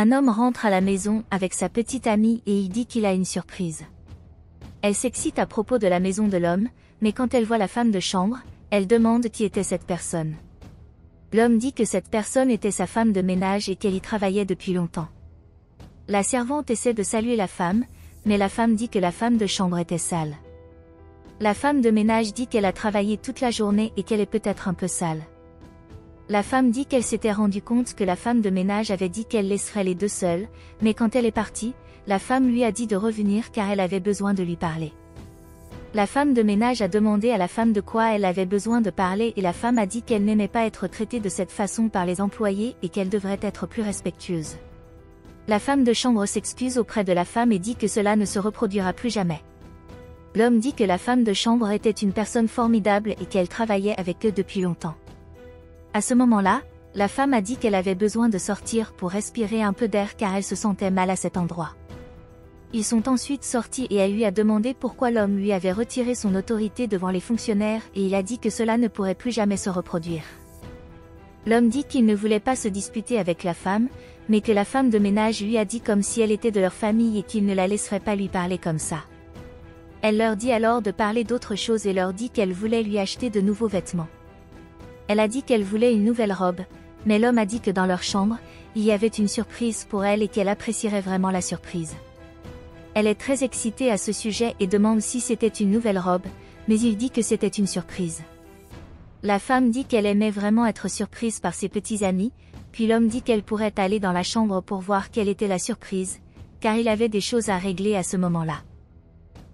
Un homme rentre à la maison avec sa petite amie et il dit qu'il a une surprise. Elle s'excite à propos de la maison de l'homme, mais quand elle voit la femme de chambre, elle demande qui était cette personne. L'homme dit que cette personne était sa femme de ménage et qu'elle y travaillait depuis longtemps. La servante essaie de saluer la femme, mais la femme dit que la femme de chambre était sale. La femme de ménage dit qu'elle a travaillé toute la journée et qu'elle est peut-être un peu sale. La femme dit qu'elle s'était rendue compte que la femme de ménage avait dit qu'elle laisserait les deux seuls, mais quand elle est partie, la femme lui a dit de revenir car elle avait besoin de lui parler. La femme de ménage a demandé à la femme de quoi elle avait besoin de parler et la femme a dit qu'elle n'aimait pas être traitée de cette façon par les employés et qu'elle devrait être plus respectueuse. La femme de chambre s'excuse auprès de la femme et dit que cela ne se reproduira plus jamais. L'homme dit que la femme de chambre était une personne formidable et qu'elle travaillait avec eux depuis longtemps. À ce moment-là, la femme a dit qu'elle avait besoin de sortir pour respirer un peu d'air car elle se sentait mal à cet endroit. Ils sont ensuite sortis et elle lui a demandé pourquoi l'homme lui avait retiré son autorité devant les fonctionnaires et il a dit que cela ne pourrait plus jamais se reproduire. L'homme dit qu'il ne voulait pas se disputer avec la femme, mais que la femme de ménage lui a dit comme si elle était de leur famille et qu'il ne la laisserait pas lui parler comme ça. Elle leur dit alors de parler d'autre chose et leur dit qu'elle voulait lui acheter de nouveaux vêtements. Elle a dit qu'elle voulait une nouvelle robe, mais l'homme a dit que dans leur chambre, il y avait une surprise pour elle et qu'elle apprécierait vraiment la surprise. Elle est très excitée à ce sujet et demande si c'était une nouvelle robe, mais il dit que c'était une surprise. La femme dit qu'elle aimait vraiment être surprise par ses petits amis, puis l'homme dit qu'elle pourrait aller dans la chambre pour voir quelle était la surprise, car il avait des choses à régler à ce moment-là.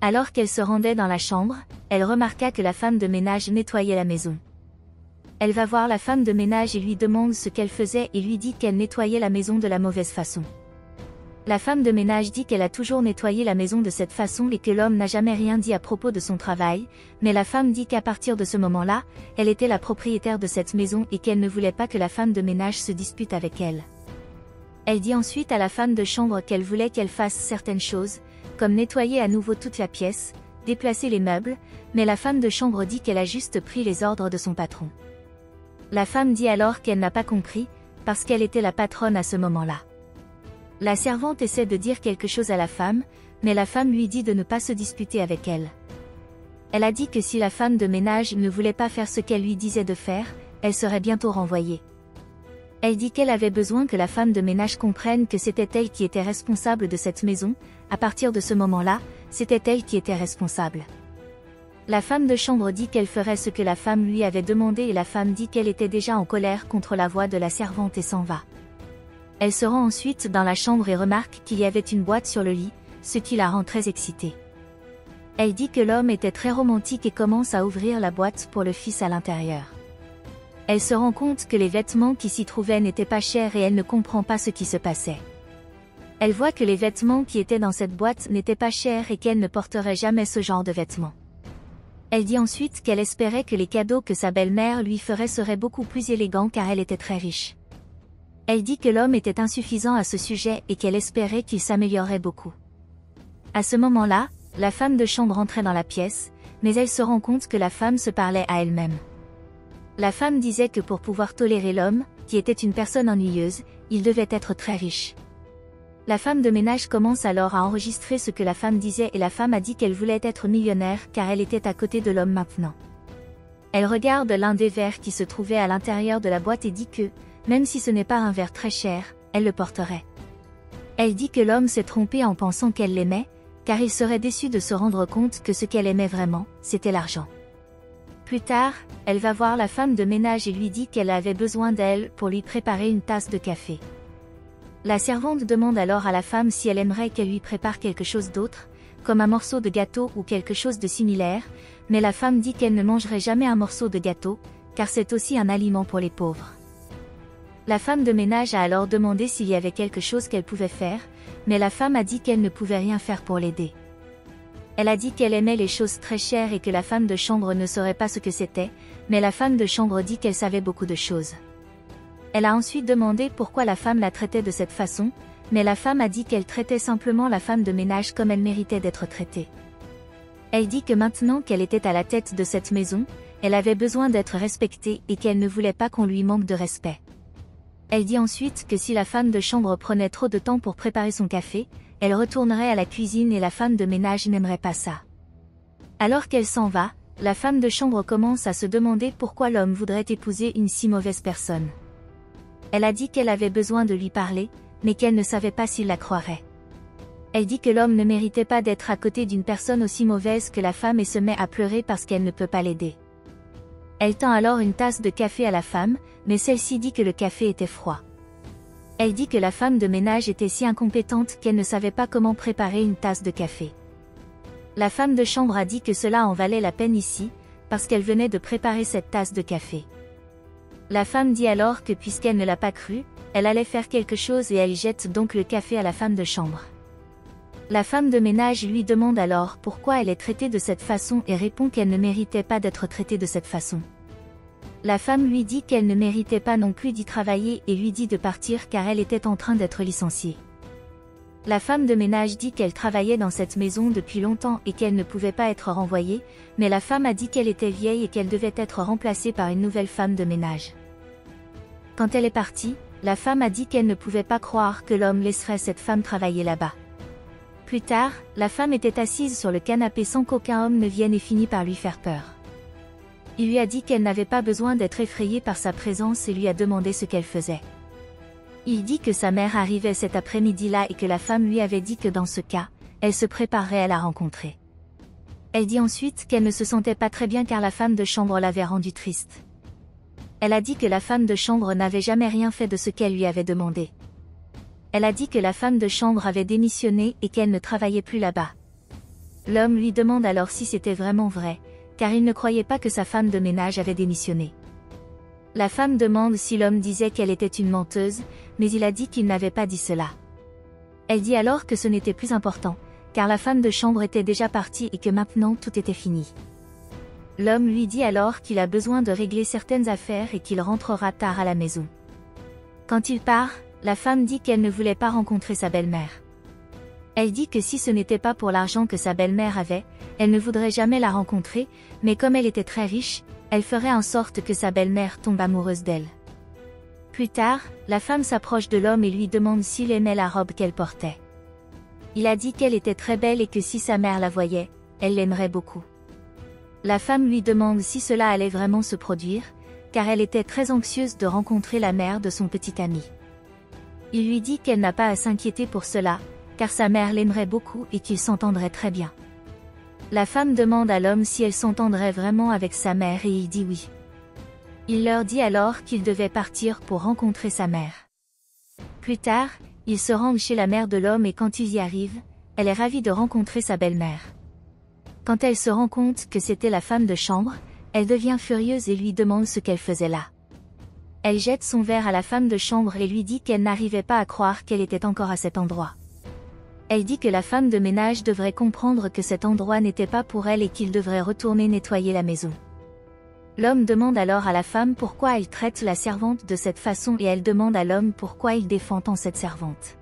Alors qu'elle se rendait dans la chambre, elle remarqua que la femme de ménage nettoyait la maison. Elle va voir la femme de ménage et lui demande ce qu'elle faisait et lui dit qu'elle nettoyait la maison de la mauvaise façon. La femme de ménage dit qu'elle a toujours nettoyé la maison de cette façon et que l'homme n'a jamais rien dit à propos de son travail, mais la femme dit qu'à partir de ce moment-là, elle était la propriétaire de cette maison et qu'elle ne voulait pas que la femme de ménage se dispute avec elle. Elle dit ensuite à la femme de chambre qu'elle voulait qu'elle fasse certaines choses, comme nettoyer à nouveau toute la pièce, déplacer les meubles, mais la femme de chambre dit qu'elle a juste pris les ordres de son patron. La femme dit alors qu'elle n'a pas compris, parce qu'elle était la patronne à ce moment-là. La servante essaie de dire quelque chose à la femme, mais la femme lui dit de ne pas se disputer avec elle. Elle a dit que si la femme de ménage ne voulait pas faire ce qu'elle lui disait de faire, elle serait bientôt renvoyée. Elle dit qu'elle avait besoin que la femme de ménage comprenne que c'était elle qui était responsable de cette maison, à partir de ce moment-là, c'était elle qui était responsable. La femme de chambre dit qu'elle ferait ce que la femme lui avait demandé et la femme dit qu'elle était déjà en colère contre la voix de la servante et s'en va. Elle se rend ensuite dans la chambre et remarque qu'il y avait une boîte sur le lit, ce qui la rend très excitée. Elle dit que l'homme était très romantique et commence à ouvrir la boîte pour le fils à l'intérieur. Elle se rend compte que les vêtements qui s'y trouvaient n'étaient pas chers et elle ne comprend pas ce qui se passait. Elle voit que les vêtements qui étaient dans cette boîte n'étaient pas chers et qu'elle ne porterait jamais ce genre de vêtements. Elle dit ensuite qu'elle espérait que les cadeaux que sa belle-mère lui ferait seraient beaucoup plus élégants car elle était très riche. Elle dit que l'homme était insuffisant à ce sujet et qu'elle espérait qu'il s'améliorerait beaucoup. À ce moment-là, la femme de chambre entrait dans la pièce, mais elle se rend compte que la femme se parlait à elle-même. La femme disait que pour pouvoir tolérer l'homme, qui était une personne ennuyeuse, il devait être très riche. La femme de ménage commence alors à enregistrer ce que la femme disait et la femme a dit qu'elle voulait être millionnaire car elle était à côté de l'homme maintenant. Elle regarde l'un des verres qui se trouvait à l'intérieur de la boîte et dit que, même si ce n'est pas un verre très cher, elle le porterait. Elle dit que l'homme s'est trompé en pensant qu'elle l'aimait, car il serait déçu de se rendre compte que ce qu'elle aimait vraiment, c'était l'argent. Plus tard, elle va voir la femme de ménage et lui dit qu'elle avait besoin d'elle pour lui préparer une tasse de café. La servante demande alors à la femme si elle aimerait qu'elle lui prépare quelque chose d'autre, comme un morceau de gâteau ou quelque chose de similaire, mais la femme dit qu'elle ne mangerait jamais un morceau de gâteau, car c'est aussi un aliment pour les pauvres. La femme de ménage a alors demandé s'il y avait quelque chose qu'elle pouvait faire, mais la femme a dit qu'elle ne pouvait rien faire pour l'aider. Elle a dit qu'elle aimait les choses très chères et que la femme de chambre ne saurait pas ce que c'était, mais la femme de chambre dit qu'elle savait beaucoup de choses. Elle a ensuite demandé pourquoi la femme la traitait de cette façon, mais la femme a dit qu'elle traitait simplement la femme de ménage comme elle méritait d'être traitée. Elle dit que maintenant qu'elle était à la tête de cette maison, elle avait besoin d'être respectée et qu'elle ne voulait pas qu'on lui manque de respect. Elle dit ensuite que si la femme de chambre prenait trop de temps pour préparer son café, elle retournerait à la cuisine et la femme de ménage n'aimerait pas ça. Alors qu'elle s'en va, la femme de chambre commence à se demander pourquoi l'homme voudrait épouser une si mauvaise personne. Elle a dit qu'elle avait besoin de lui parler, mais qu'elle ne savait pas s'il la croirait. Elle dit que l'homme ne méritait pas d'être à côté d'une personne aussi mauvaise que la femme et se met à pleurer parce qu'elle ne peut pas l'aider. Elle tend alors une tasse de café à la femme, mais celle-ci dit que le café était froid. Elle dit que la femme de ménage était si incompétente qu'elle ne savait pas comment préparer une tasse de café. La femme de chambre a dit que cela en valait la peine ici, parce qu'elle venait de préparer cette tasse de café. La femme dit alors que puisqu'elle ne l'a pas cru, elle allait faire quelque chose et elle jette donc le café à la femme de chambre. La femme de ménage lui demande alors pourquoi elle est traitée de cette façon et répond qu'elle ne méritait pas d'être traitée de cette façon. La femme lui dit qu'elle ne méritait pas non plus d'y travailler et lui dit de partir car elle était en train d'être licenciée. La femme de ménage dit qu'elle travaillait dans cette maison depuis longtemps et qu'elle ne pouvait pas être renvoyée, mais la femme a dit qu'elle était vieille et qu'elle devait être remplacée par une nouvelle femme de ménage. Quand elle est partie, la femme a dit qu'elle ne pouvait pas croire que l'homme laisserait cette femme travailler là-bas. Plus tard, la femme était assise sur le canapé sans qu'aucun homme ne vienne et finit par lui faire peur. Il lui a dit qu'elle n'avait pas besoin d'être effrayée par sa présence et lui a demandé ce qu'elle faisait. Il dit que sa mère arrivait cet après-midi-là et que la femme lui avait dit que dans ce cas, elle se préparerait à la rencontrer. Elle dit ensuite qu'elle ne se sentait pas très bien car la femme de chambre l'avait rendue triste. Elle a dit que la femme de chambre n'avait jamais rien fait de ce qu'elle lui avait demandé. Elle a dit que la femme de chambre avait démissionné et qu'elle ne travaillait plus là-bas. L'homme lui demande alors si c'était vraiment vrai, car il ne croyait pas que sa femme de ménage avait démissionné. La femme demande si l'homme disait qu'elle était une menteuse, mais il a dit qu'il n'avait pas dit cela. Elle dit alors que ce n'était plus important, car la femme de chambre était déjà partie et que maintenant tout était fini. L'homme lui dit alors qu'il a besoin de régler certaines affaires et qu'il rentrera tard à la maison. Quand il part, la femme dit qu'elle ne voulait pas rencontrer sa belle-mère. Elle dit que si ce n'était pas pour l'argent que sa belle-mère avait, elle ne voudrait jamais la rencontrer, mais comme elle était très riche, elle ferait en sorte que sa belle-mère tombe amoureuse d'elle. Plus tard, la femme s'approche de l'homme et lui demande s'il aimait la robe qu'elle portait. Il a dit qu'elle était très belle et que si sa mère la voyait, elle l'aimerait beaucoup. La femme lui demande si cela allait vraiment se produire, car elle était très anxieuse de rencontrer la mère de son petit ami. Il lui dit qu'elle n'a pas à s'inquiéter pour cela, car sa mère l'aimerait beaucoup et qu'ils s'entendraient très bien. La femme demande à l'homme si elle s'entendrait vraiment avec sa mère et il dit oui. Il leur dit alors qu'il devait partir pour rencontrer sa mère. Plus tard, ils se rendent chez la mère de l'homme et quand ils y arrivent, elle est ravie de rencontrer sa belle-mère. Quand elle se rend compte que c'était la femme de chambre, elle devient furieuse et lui demande ce qu'elle faisait là. Elle jette son verre à la femme de chambre et lui dit qu'elle n'arrivait pas à croire qu'elle était encore à cet endroit. Elle dit que la femme de ménage devrait comprendre que cet endroit n'était pas pour elle et qu'il devrait retourner nettoyer la maison. L'homme demande alors à la femme pourquoi elle traite la servante de cette façon et elle demande à l'homme pourquoi il défend tant cette servante.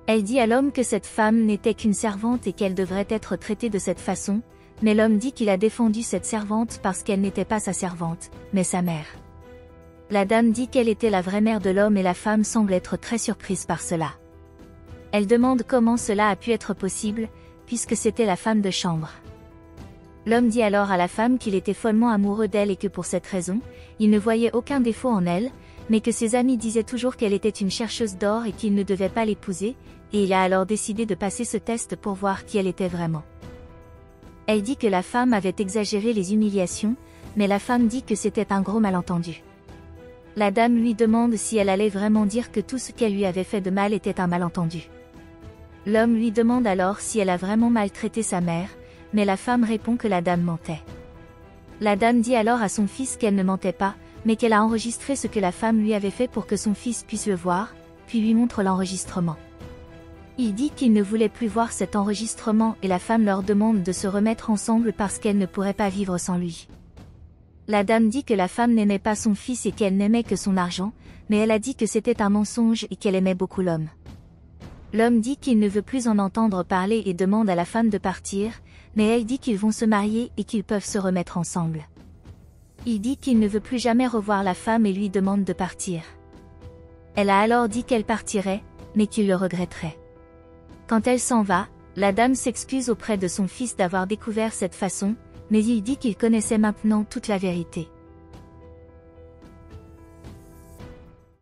Elle dit à l'homme que cette femme n'était qu'une servante et qu'elle devrait être traitée de cette façon, mais l'homme dit qu'il a défendu cette servante parce qu'elle n'était pas sa servante, mais sa mère. La dame dit qu'elle était la vraie mère de l'homme et la femme semble être très surprise par cela. Elle demande comment cela a pu être possible, puisque c'était la femme de chambre. L'homme dit alors à la femme qu'il était follement amoureux d'elle et que pour cette raison, il ne voyait aucun défaut en elle, mais que ses amis disaient toujours qu'elle était une chercheuse d'or et qu'il ne devait pas l'épouser, et il a alors décidé de passer ce test pour voir qui elle était vraiment. Elle dit que la femme avait exagéré les humiliations, mais la femme dit que c'était un gros malentendu. La dame lui demande si elle allait vraiment dire que tout ce qu'elle lui avait fait de mal était un malentendu. L'homme lui demande alors si elle a vraiment maltraité sa mère, mais la femme répond que la dame mentait. La dame dit alors à son fils qu'elle ne mentait pas, mais qu'elle a enregistré ce que la femme lui avait fait pour que son fils puisse le voir, puis lui montre l'enregistrement. Il dit qu'il ne voulait plus voir cet enregistrement et la femme leur demande de se remettre ensemble parce qu'elle ne pourrait pas vivre sans lui. La dame dit que la femme n'aimait pas son fils et qu'elle n'aimait que son argent, mais elle a dit que c'était un mensonge et qu'elle aimait beaucoup l'homme. L'homme dit qu'il ne veut plus en entendre parler et demande à la femme de partir, mais elle dit qu'ils vont se marier et qu'ils peuvent se remettre ensemble. Il dit qu'il ne veut plus jamais revoir la femme et lui demande de partir. Elle a alors dit qu'elle partirait, mais qu'il le regretterait. Quand elle s'en va, la dame s'excuse auprès de son fils d'avoir découvert cette façon, mais il dit qu'il connaissait maintenant toute la vérité.